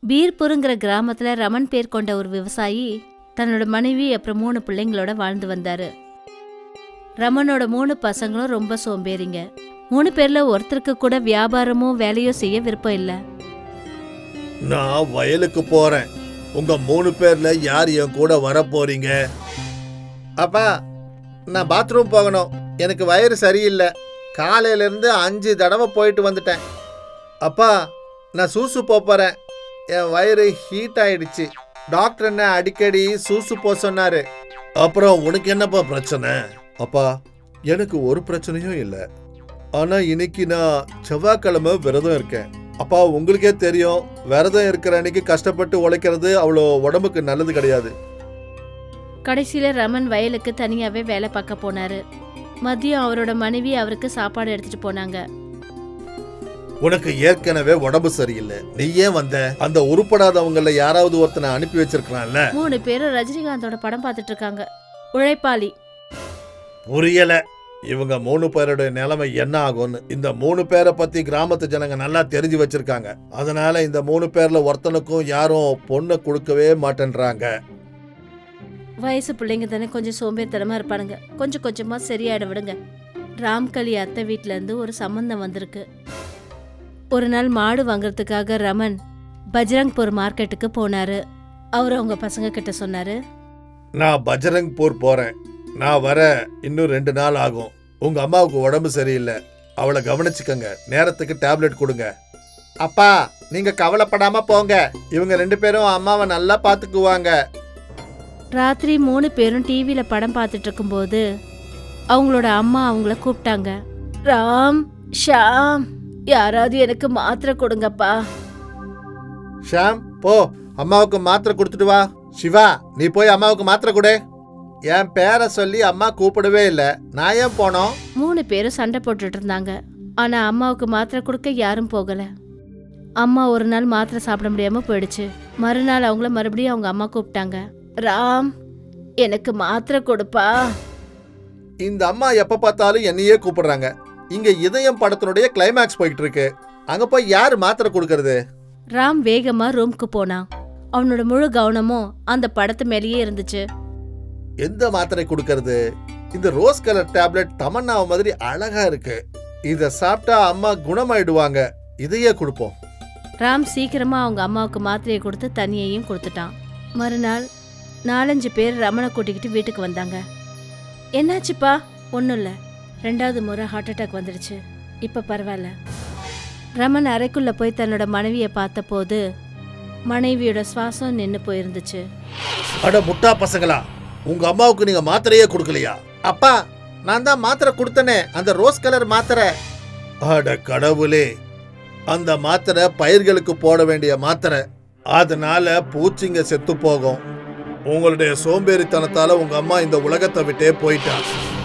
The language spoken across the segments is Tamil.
பீர்புருங்கிற கிராமத்துல ரமன் பேர் கொண்ட ஒரு விவசாயி தன்னோட மனைவி அப்புறம் 3 பிள்ளைங்களோட வாழ்ந்து வந்தாரு. ரமனோட 3 பசங்களும் ரொம்ப சோம்பேறிங்க. 3 பேர்ல ஒருத்தருக்கு கூட வியாபாரமோ வேலையோ செய்ய விருப்பம் இல்ல. நான் வயலுக்கு போறேன். உங்க 3 பேர்ல யார் என் கூட வர போறீங்க? அப்பா, நான் பாத்ரூம் போகணும். எனக்கு வயிறு சரியில்லை. காலையில இருந்து 5 தடவை போயிட்டு வந்துட்டேன். அப்பா, நான் சூசு போறேன். என் வயிறு ஹீட் ஆயிடுச்சு. டாக்டர் என்ன அடிக்கடி சூசு போ சொன்னாரு. அப்புறம் உனக்கு என்னப்பா பிரச்சனை? அப்பா, எனக்கு ஒரு பிரச்சனையும் இல்லை. ஆனா இன்னைக்கு நான் செவ்வாய்க்கிழமை விரதம் இருக்கேன். அப்பா, உங்களுக்கே தெரியும், விரதம் இருக்கிற அன்னைக்கு கஷ்டப்பட்டு உழைக்கிறது அவ்வளோ உடம்புக்கு நல்லது கிடையாது. கடைசியில ரமன் வயலுக்கு தனியாவே வேலை பார்க்க போனாரு. மதியம் அவரோட மனைவி அவருக்கு சாப்பாடு எடுத்துட்டு போனாங்க. உனக்கு ஏற்கனவே உடம்பு சரியில்லை, நீ ஏன் வந்த? அந்த உருப்படாதவங்கள யாராவது ஒருத்தனை அனுப்பி வச்சிருக்கலாம்ல. 3 பேரும் ரஜினிகாந்தோட படம் பார்த்துட்டு இருக்காங்க. உழைப்பாளி. புரியல, இவங்க 3 பேரோட நிலைமை என்ன ஆகும்னு. இந்த 3 பேரை பத்தி கிராமத்து ஜனங்க நல்லா தெரிஞ்சு வச்சிருக்காங்க. அதனால இந்த 3 பேர்ல ஒருத்தனுக்கும் யாரும் பொண்ணை கொடுக்கவே மாட்டேன்றாங்க. வயசு பிள்ளைங்க தானே கொஞ்சம் சோம்பேறித்தனமா இருப்பானுங்க. கொஞ்சம் கொஞ்சமா சரியாயிட விடுங்க. ராம்கலி அத்தை வீட்ல இருந்து ஒரு சம்பந்தம் வந்திருக்கு. ஒரு நாள் மாடு வாங்குறதுக்காக ரமன் பஜ்ரங்பூர் மார்க்கெட்டுக்கு போனாரு. அவர் அவங்க பசங்க கிட்ட சொன்னாரு, நான் பஜ்ரங்பூர் போறேன். நான் வர இன்னும் 2 நாள் ஆகும். உங்க அம்மாவுக்கு உடம்பு சரியில்லை, அவளை கவனிச்சுக்கங்க. நேரத்துக்கு டேப்லெட் கொடுங்க. அப்பா, நீங்க கவலைப்படாம போங்க. இவங்க 2 பேரும் அம்மாவை நல்லா பாத்துக்குவாங்க. ராத்திரி 3 பேரும் டிவியில படம் பார்த்துட்டு இருக்கும்போது அவங்களோட அம்மா அவங்கள கூப்பிட்டாங்க. ராம், ஷாம், யாராவது எனக்கு மாத்திரை கொடுங்கப்பா. ஷாம், போ அம்மாவுக்கு மாத்திரை கொடுத்துட்டு வா. சிவா, நீ போய் அம்மாவுக்கு மாத்திரை கொடு. என் பேரை சொல்லி அம்மா கூப்பிடவே இல்லை, நான் ஏன் போனோம்? 3 பேரும் சண்டை போட்டுட்டு இருந்தாங்க. ஆனா அம்மாவுக்கு மாத்திரை கொடுக்க யாரும் போகல. அம்மா ஒரு நாள் மாத்திரை சாப்பிட முடியாம போயிடுச்சு. மறுநாள் அவங்கள மறுபடியும் அவங்க அம்மா கூப்பிட்டாங்க. ராம், எனக்கு மாத்திரை கொடுப்பா. இந்த அம்மா எப்ப பார்த்தாலும் என்னையே கூப்பிடுறாங்க. இங்க இதயம் படத்தினுடைய கிளைமேக்ஸ் போயிட்டு இருக்கு. அங்க போய் யாரு மாத்திரை கொடுக்கறது? ராம் வேகமா ரூம்க்கு போனான். அவனோட முழு கவனமும் அந்த படத்து மேலேயே இருந்துச்சு. எந்த மாத்திரை கொடுக்கறது? இந்த ரோஸ் கலர் டேப்லெட் தமன்னா மாதிரி அழகா இருக்கு. இத சாப்பிட்டா அம்மா குணமாயிடுவாங்க. இதையே கொடுப்போம். ராம் சீக்கிரமா அவங்க அம்மாவுக்கு மாத்திரையை கொடுத்து தண்ணியையும் கொடுத்துட்டான். மறுநாள் 4-5 பேர் ரமனை கூட்டிக்கிட்டு வீட்டுக்கு வந்தாங்க. என்னாச்சுப்பா? ஒன்றும் இல்லை, 2வது முறை ஹார்ட் அட்டாக் வந்துடுச்சு. இப்போ பரவாயில்ல. ரமன் அறைக்குள்ள போய் தன்னோட மனைவியை பார்த்த போது மனைவியோட சுவாசம் நின்று போயிருந்துச்சு. அட முட்டா பசங்களா, உங்க அம்மாவுக்கு நீங்க மாத்திரையே கொடுக்கலையா? அப்பா, நான் தான் மாத்திரை கொடுத்தனே, அந்த ரோஸ் கலர் மாத்திரை. அட கடவுளே, அந்த மாத்திரை பயிர்களுக்கு போட வேண்டிய மாத்திரை. அதனால பூச்சிங்க செத்து போகும். உங்களுடைய சோம்பேறித்தனத்தால உங்க அம்மா இந்த உலகத்தை விட்டே போயிட்டா.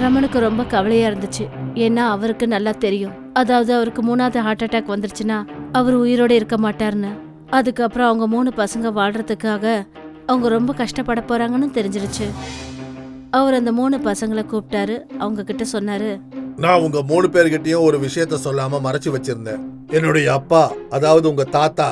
ரமனுக்கு ரொம்ப கவலையா இருந்துச்சு. ஏன்னா அவருக்கு நல்லா தெரியும், அதாவது அவருக்கு 3வது ஹார்ட் அட்டாக் வந்துருச்சுன்னா அவர் உயிரோட இருக்க மாட்டார்னு. அதுக்கப்புறம் அவங்க 3 பசங்க வாழ்றதுக்காக அவங்க ரொம்ப கஷ்டப்பட போறாங்கன்னு தெரிஞ்சிருச்சு. அவர் அந்த 3 பசங்களை கூப்பிட்டாரு. அவங்க கிட்ட சொன்னாரு, நான் உங்க 3 பேர்கிட்டயும் ஒரு விஷயத்த சொல்லாம மறைச்சு வச்சிருந்தேன். என்னுடைய அப்பா, அதாவது உங்க தாத்தா,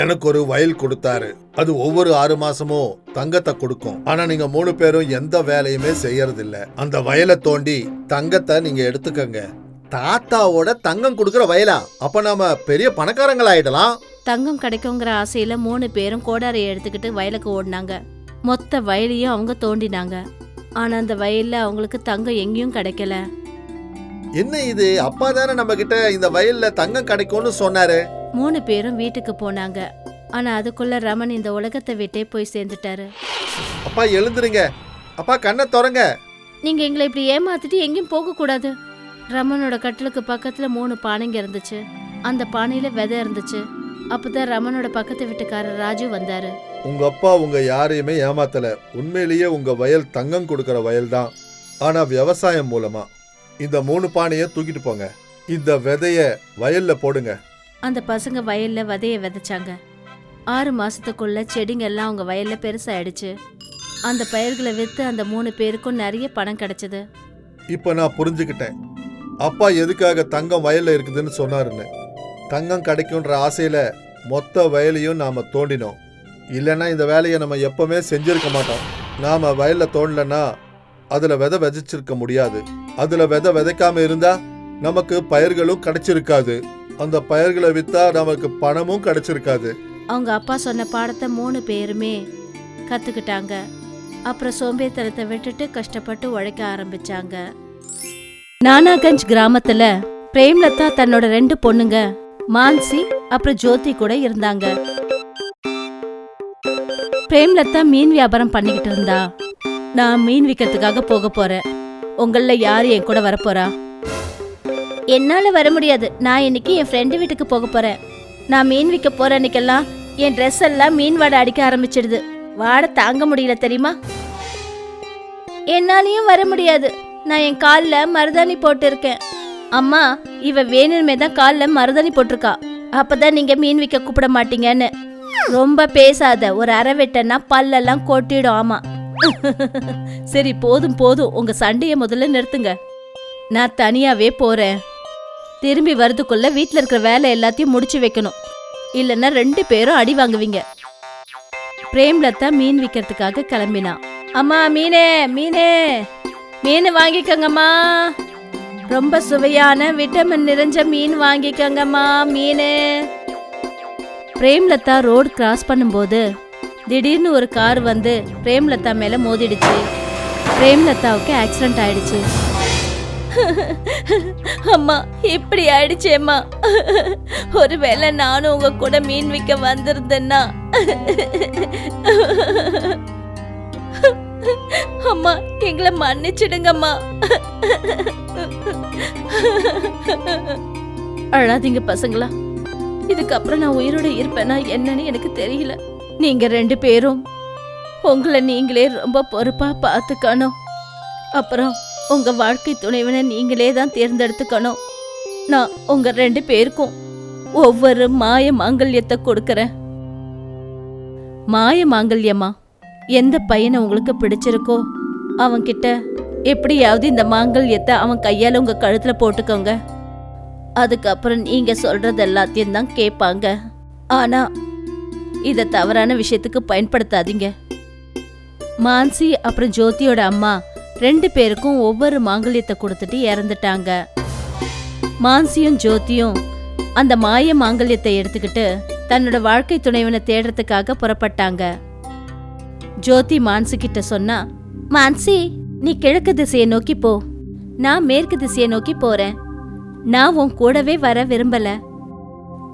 எனக்கு ஒரு வயல் கொடுத்தாரு. அது ஒவ்வொரு 6 மாசமும் தங்கத்தை கொடுக்கும். ஆனா நீங்க 3 பேரும் எந்த வேலையுமே செய்யறது இல்ல. அந்த வயலை தோண்டி தங்கத்தை நீங்க எடுத்துக்கங்க. தாத்தாவோட தங்கம் கொடுக்கற வயலா? அப்ப நாம பெரிய பணக்காரங்களாயிடலாம். தங்கம் கிடைக்குங்கிற ஆசையில 3 பேரும் கோடாரியை எடுத்துக்கிட்டு வயலுக்கு ஓடினாங்க. மொத்த வயலையும் அவங்க தோண்டினாங்க. ஆனா அந்த வயல்ல அவங்களுக்கு தங்கம் எங்கேயும் கிடைக்கல. என்ன இது? அப்பா தானே நம்ம கிட்ட இந்த வயல்ல தங்கம் கிடைக்கும்னு சொன்னாரு. 3 பேரும் வீட்டுக்கு போனாங்க. ஆனா அதுக்குள்ள ரமன் இந்த உலகத்தை விட்டே போய் சேர்ந்துட்டாரு. அப்பா எழுந்துருங்க. அப்பா கண்ணை திறங்க. நீங்க எங்களை இப்படி ஏமாத்திட்டு எங்கேயும் போக கூடாது. ரமனோட கட்டிலுக்கு பக்கத்துல 3 பானைங்க இருந்துச்சு. அந்த பானையில விதை இருந்துச்சு. அப்பதான் ரமனோட பக்கத்து வீட்டுக்காரர் ராஜு வந்தாரு. உங்க அப்பா உங்க யாரையுமே ஏமாத்தல. உண்மையிலேயே உங்க வயல் தங்கம் கொடுக்கற வயல் தான். ஆனா விவசாயம் மூலமா. இந்த 3 பானைய தூக்கிட்டு போங்க. இந்த விதைய வயல்ல போடுங்க. அந்த பசங்க வயல்ல விதைய விதைச்சாங்க. 6 மாசத்துக்குள்ள செடிங்க எல்லாம் அவங்க வயல்ல பெருசாயிடுச்சு. அந்த பயிர்களை வித்து அந்த 3 பேருக்கும் நிறைய பணம் கிடைச்சது. இப்ப நான் புரிஞ்சுக்கிட்டேன் அப்பா எதுக்காக தங்கம் வயல்ல இருக்குதுன்னு சொன்னாருன்னு. தங்கம் கிடைக்கும்ன்ற ஆசையில மொத்த வயலையும் நாம தோண்டினோம். இல்லைன்னா இந்த வேலையை நம்ம எப்பவுமே செஞ்சிருக்க மாட்டோம். நாம வயல்ல தோண்டலன்னா அதுல விதை விதைச்சிருக்க முடியாது. அதுல விதை விதைக்காம இருந்தா நமக்கு பயிர்களும் கிடைச்சிருக்காது. அந்த பயிர்களை வித்தா நமக்கு பணமும் கிடைச்சிருக்காது. அவங்க அப்பா சொன்ன பாடத்தை 3 பேருமே கத்துக்கிட்டாங்க. அப்புறம் சோம்பேறித்தனத்தை விட்டுட்டு கஷ்டப்பட்டு உழைக்க ஆரம்பிச்சாங்க. நானாகஞ்ச் கிராமத்துல பிரேம்லதா தன்னோட 2 பொண்ணுங்க மான்சி அப்புறம் ஜோதி கூட இருந்தாங்க. பிரேம்லதா மீன் வியாபாரம் பண்ணிக்கிட்டு இருந்தா. நான் மீன் விற்கிறதுக்காக போக போறேன். உங்கள யாரு என் கூட வரப்போறா? என்னால வர முடியாது. நான் இன்னைக்கு என் ஃப்ரெண்டு வீட்டுக்கு போக போறேன். நான் மீன் விற்க போற அன்னைக்கெல்லாம் என் ட்ரெஸ் எல்லாம் மீன் வாடை அடிக்க ஆரம்பிச்சிடுது. வாடை தாங்க முடியல தெரியுமா? என்னாலையும் வர முடியாது. நான் என் காலில் மருதாணி போட்டு இருக்கேன். அம்மா, இவ வேணுமே தான் காலில் மருதாணி போட்டிருக்கா. அப்பதான் நீங்க மீன் விற்க கூப்பிட மாட்டீங்கன்னு. ரொம்ப பேசாத. ஒரு அரை வெட்டனா பல்லெல்லாம் கொட்டிடும். ஆமா. சரி, போதும் போதும். உங்க சண்டைய முதல்ல நிறுத்துங்க. நான் தனியாவே போறேன். திரும்பி வரதுக்குள்ள வீட்டுல இருக்கிற வேலை எல்லாத்தையும் முடிச்சு வைக்கணும். இல்லைன்னா 2 பேரும் அடி வாங்குவீங்க. பிரேம்லதா மீன் விற்கிறதுக்காக கிளம்பினா. அம்மா, மீனே மீனே மீன் வாங்கிக்கங்கம்மா. ரொம்ப சுவையான விட்டமின் நிறைஞ்ச மீன் வாங்கிக்கங்கம்மா. மீனு. பிரேம்லதா ரோடு கிராஸ் பண்ணும்போது திடீர்னு ஒரு கார் வந்து பிரேம்லதா மேல மோதிடுச்சு. பிரேம்லதாவுக்கு ஆக்சிடென்ட் ஆயிடுச்சு. அம்மா, இப்படி ஆயிடுச்சேம்மா. ஒருவேளை நானும் உங்க கூட மீன் விற்க வந்திருந்தேன்னா. அம்மா, எங்களை மன்னிச்சிடுங்கம்மா. அழாதீங்க பசங்களா. இதுக்கப்புறம் நான் உயிரோட இருப்பேனா என்னன்னு எனக்கு தெரியல. நீங்க 2 பேரும் உங்களை நீங்களே ரொம்ப பொறுப்பா பார்த்துக்கணும். அப்புறம் உங்க வாழ்க்கை துணைவனை நீங்களே தான் தேர்ந்தெடுத்துக்கணும். நான் உங்க 2 பேருக்கும் ஒவ்வொரு மாய மாங்கல்யத்தை கொடுக்கறேன். மாய மாங்கல்யமா? எந்த பையனை உங்களுக்கு பிடிச்சிருக்கோ அவன்கிட்ட எப்படியாவது இந்த மாங்கல்யத்தை அவன் கையால உங்க கழுத்துல போட்டுக்கோங்க. அதுக்கப்புறம் நீங்க சொல்றது எல்லாத்தையும் தான் கேட்பாங்க. ஆனா இத தவறான விஷயத்துக்கு பயன்படுத்தாதீங்க. மான்சி அப்புறம் ஜோதியோட அம்மா 2 பேருக்கும் ஒவ்வொரு மாங்கல்யத்தை கொடுத்துட்டு இறந்துட்டாங்க. மான்சியும் ஜோதியும் அந்த மாய மாங்கல்யத்தை எடுத்துக்கிட்டு தன்னோட வாழ்க்கை துணைவனை தேடுறதுக்காக புறப்பட்டாங்க. ஜோதி மான்சி கிட்ட சொன்னா, மான்சி, நீ கிழக்கு திசையை நோக்கி போ. நான் மேற்கு திசையை நோக்கி போறேன். நான் உன் கூடவே வர விரும்பல.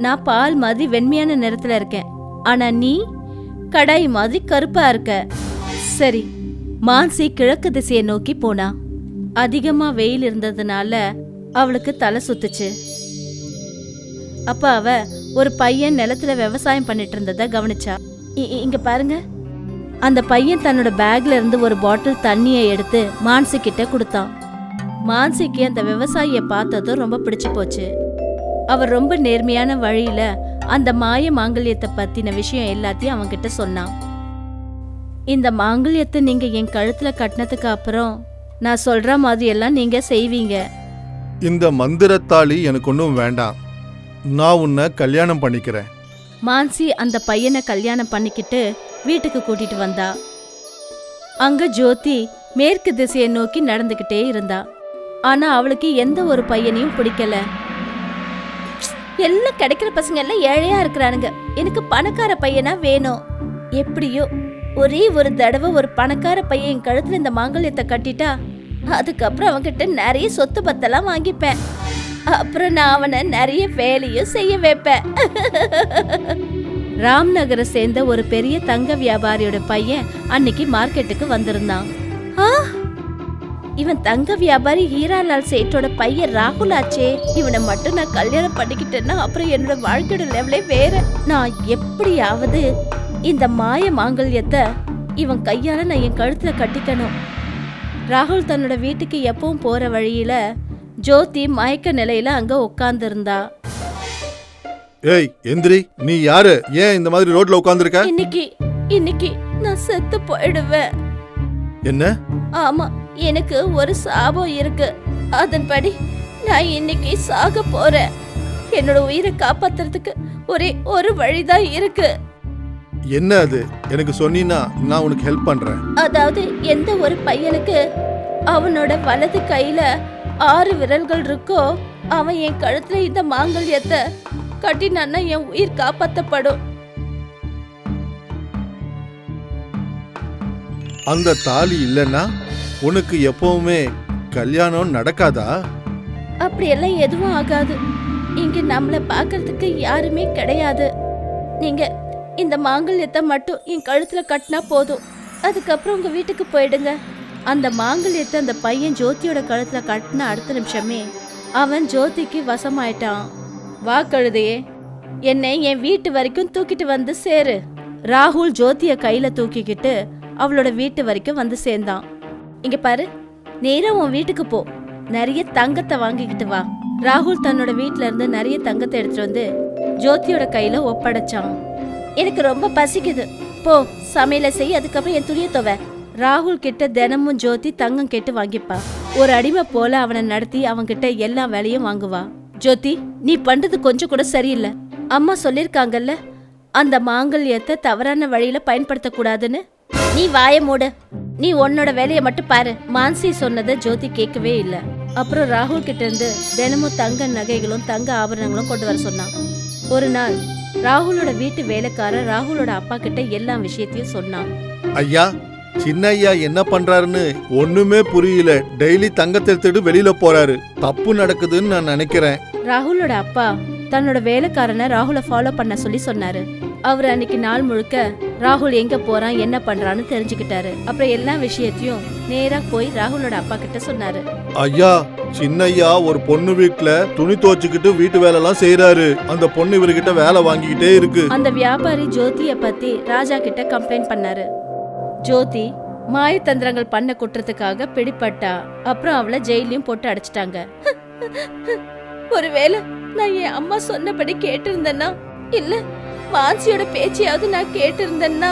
நான் பால் மாதிரி வெண்மையான நிறத்துல இருக்கேன். ஆனா நீ கடாய் மாதிரி கருப்பா இருக்க. சரி. மான்சி கிழக்கு திசையை நோக்கி போனா. அதிகமா வெயில் இருந்ததுனால அவளுக்கு தலை சுத்துச்சு. அப்ப அவ ஒரு பையன் நிலத்துல விவசாயம் பண்ணிட்டு இருந்தத கவனிச்சா. இங்க பாருங்க. அந்த பையன் தன்னோட பேக்ல இருந்து ஒரு பாட்டில் தண்ணியை எடுத்து மான்சி கிட்ட கொடுத்தான். மான்சிக்கு அந்த விவசாயிய பார்த்ததும் ரொம்ப பிடிச்சு போச்சு. அவர் ரொம்ப நேர்மையான வழியில அந்த மாய மாங்கல்யத்தை பத்தின விஷயம் எல்லாத்தையும் அவன்கிட்ட சொன்னான். இந்த மாங்கல்யத்தை நீங்க என் கழுத்துல கட்டினதுக்கு அப்புறம் நான் சொல்ற மாதிரி எல்லாம் நீங்க செய்வீங்க. இந்த மந்திரத்தாளி எனக்கு ஒன்றும் வேண்டாம். நான் உன்னை கல்யாணம் பண்ணிக்கிறேன். மான்சி அந்த பையனை கல்யாணம் பண்ணிக்கிட்டு வீட்டுக்கு கூட்டிட்டு வந்தா. அங்க ஜோதி மேற்கு திசையை நோக்கி நடந்துகிட்டே இருந்தா. ஆனா அவளுக்கு எந்த ஒரு பையனையும் பிடிக்கல. எல்லாம் கிடைக்கிற பசங்க எல்லாம் ஏழையா இருக்கிறானுங்க. எனக்கு பணக்கார பையனா வேணும். எப்படியோ ஒரே ஒரு தடவை ஒரு பணக்கார பையன் என் கழுத்துல இந்த மாங்கல்யத்தை கட்டிட்டா அதுக்கப்புறம் அவன்கிட்ட நிறைய சொத்து பத்தெல்லாம் வாங்கிப்பேன். அப்புறம் நான் அவனை நிறைய வேலையும் செய்ய வைப்பேன். ராம்நகரை சேர்ந்த ஒரு பெரிய தங்க வியாபாரியோட பையன் அன்னைக்கு மார்க்கெட்டுக்கு வந்திருந்தான். இவன் தங்க வியாபாரி ஹீராலால் சேட்டோட பையன் ராகுல் ஆச்சே. இவனை மட்டும் நான் கல்யாணம் பண்ணிக்கிட்டேன்னா அப்புறம் என்னோட வாழ்க்கையோட லெவலே வேற. நான் எப்படியாவது இந்த மாய மாங்கல்யத்தை இவன் கையால நான் என் கழுத்துல கட்டிக்கணும். ராகுல் தன்னோட வீட்டுக்கு எப்பவும் போற வழியில ஜோதி மயக்க நிலையில அங்க உட்கார்ந்து இருந்தா. ஏய் எந்திரி, நீ யாரு? ஏன் இந்த மாதிரி ரோட்ல உட்கார்ந்திருக்க? இன்னைக்கு நான் செத்து போயிடுவேன். என்ன? ஆமா, எனக்கு ஒரு சாபம் இருக்கு. அதன்படி நான் இன்னைக்கு சாக போறேன். என்னோட உயிரை காப்பாத்துறதுக்கு ஒரே ஒரு வழிதான் இருக்கு. என்ன அது? எனக்கு சொன்னீன்னா நான் உனக்கு ஹெல்ப் பண்றேன். அதாவது எந்த ஒரு பையனுக்கு அவனோட வலது கையில 6 விரல்கள் இருக்கோ அவன் என் கழுத்துல இந்த மாங்கல்யத்தை கட்டினான்னா என் உயிர் காப்பாத்தப்படும். அந்த தாலி இல்லைன்னா உனக்கு எப்பவுமே கல்யாணம் நடக்காதா? அப்படியெல்லாம் எதுவும் ஆகாது. இங்க நம்மள பாக்குறதுக்கு யாருமே கிடையாது. நீங்க இந்த மாங்கல்யத்தை மட்டும் என் கழுத்துல கட்டினா போதும். அதுக்கப்புறம் உங்க வீட்டுக்கு போயிடுங்க. அந்த மாங்கல்யத்தை அந்த பையன் ஜோதியோட கழுத்துல கட்டின அடுத்த நிமிஷமே அவன் ஜோதிக்கு வசமாயிட்டான். வா கழுதையே, என்னை என் வீட்டு வரைக்கும் தூக்கிட்டு வந்து சேரு. ராகுல் ஜோதிய கையில தூக்கிக்கிட்டு அவளோட வீட்டு வரைக்கும் வந்து சேர்ந்தான். இங்க பாரு, நேரா உன் வீட்டுக்கு போ, நிறைய தங்கத்தை வாங்கிக்கிட்டு வா. ராகுல் தன்னோட வீட்ல இருந்து நிறைய தங்கத்தை எடுத்துட்டு வந்து ஜோதியோட கையில ஒப்படைச்சான். எனக்கு ரொம்ப பசிக்குது, போ சமையல செய், அதுக்கப்புறம் என் துணியை துவை. ராகுல் கிட்ட தினமும் ஜோதி தங்கம் கேட்டு வாங்கிப்பா. ஒரு அடிமை போல அவனை நடத்தி அவன்கிட்ட எல்லா வேலையும் வாங்குவா. ஜோதி, நீ பண்றது கொஞ்சம் கூட சரியில்லை. அம்மா சொல்லிருக்காங்கல்ல அந்த மாங்கல்யத்தை தவறான வழியில பயன்படுத்த கூடாதுன்னு. நீ வாய மூடு, நீ உன்னோட வேலையை மட்டும் பாரு. மான்சி சொன்னதை ஜோதி கேட்கவே இல்லை. அப்புறம் ராகுல் கிட்ட இருந்து தினமும் தங்க நகைகளும் தங்க ஆபரணங்களும் கொண்டு வர சொன்னான். ஒரு நாள் ராகுலோட வீட்டு வேலைக்காரர் ராகுலோட அப்பா கிட்ட எல்லா விஷயத்தையும் சொன்னான். ஐயா, சின்ன ஐயா என்ன பண்றாருன்னு ஒண்ணுமே புரியல. டெய்லி தங்கத்தை எடுத்துட்டு வெளியில போறாரு. தப்பு நடக்குதுன்னு நான் நினைக்கிறேன். ராகுலோட அப்பா தன்னோட வேலைக்காரனை ராகுல ஃபாலோ பண்ண சொல்லி சொன்னாரு. அவர் அன்னைக்கு நாள் முழுக்க ராகுல் எங்க போறான் என்ன பண்றான்னு தெரிஞ்சுக்கிட்டாரு. அப்புறம் எல்லா விஷயத்தையும் நேரா போய் ராகுலோட அப்பா கிட்ட சொன்னாரு. ஐயா, சின்னையா ஒரு பொண்ணு வீட்டுல துணி துவச்சுக்கிட்டு வீட்டு வேலை எல்லாம் செய்யறாரு. அந்த பொண்ணு இவர்கிட்ட வேலை வாங்கிக்கிட்டே இருக்கு. அந்த வியாபாரி ஜோதிய பத்தி ராஜா கிட்ட கம்ப்ளைண்ட் பண்ணாரு. ஜோதி மாயத்தந்திரங்கள் பண்ண குற்றத்துக்காக பிடிபட்டா. அப்புறம் அவளை ஜெயிலையும் போட்டு அடைச்சிட்டாங்க. ஒருவேளை நான் என் அம்மா சொன்னபடி கேட்டிருந்தேன்னா, இல்ல மான்சியோட பேச்சையாவது நான் கேட்டிருந்தேன்னா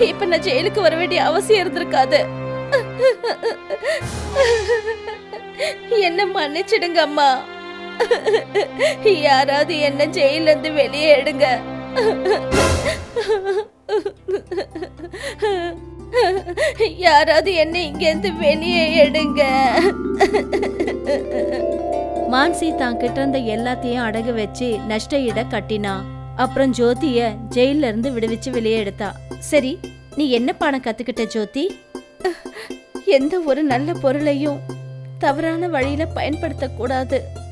இப்ப நான் ஜெயிலுக்கு வர வேண்டிய அவசியம் இருந்திருக்காது. என்ன மன்னிச்சிடுங்க அம்மா. யாராவது என்ன ஜெயில இருந்து வெளியே எடுங்க. யாராவது என்ன இங்க இருந்து வெளியே எடுங்க. மான்சி தான் கிட்ட இருந்த எல்லாத்தையும் அடகு வச்சு நஷ்ட ஈட கட்டினா. அப்புறம் ஜோதிய ஜெயில இருந்து விடுவிச்சு வெளியே எடுத்தா. சரி, நீ என்ன பாடம் கத்துக்கிட்ட ஜோதி? எந்த ஒரு நல்ல பொருளையும் தவறான வழியில பயன்படுத்த கூடாது.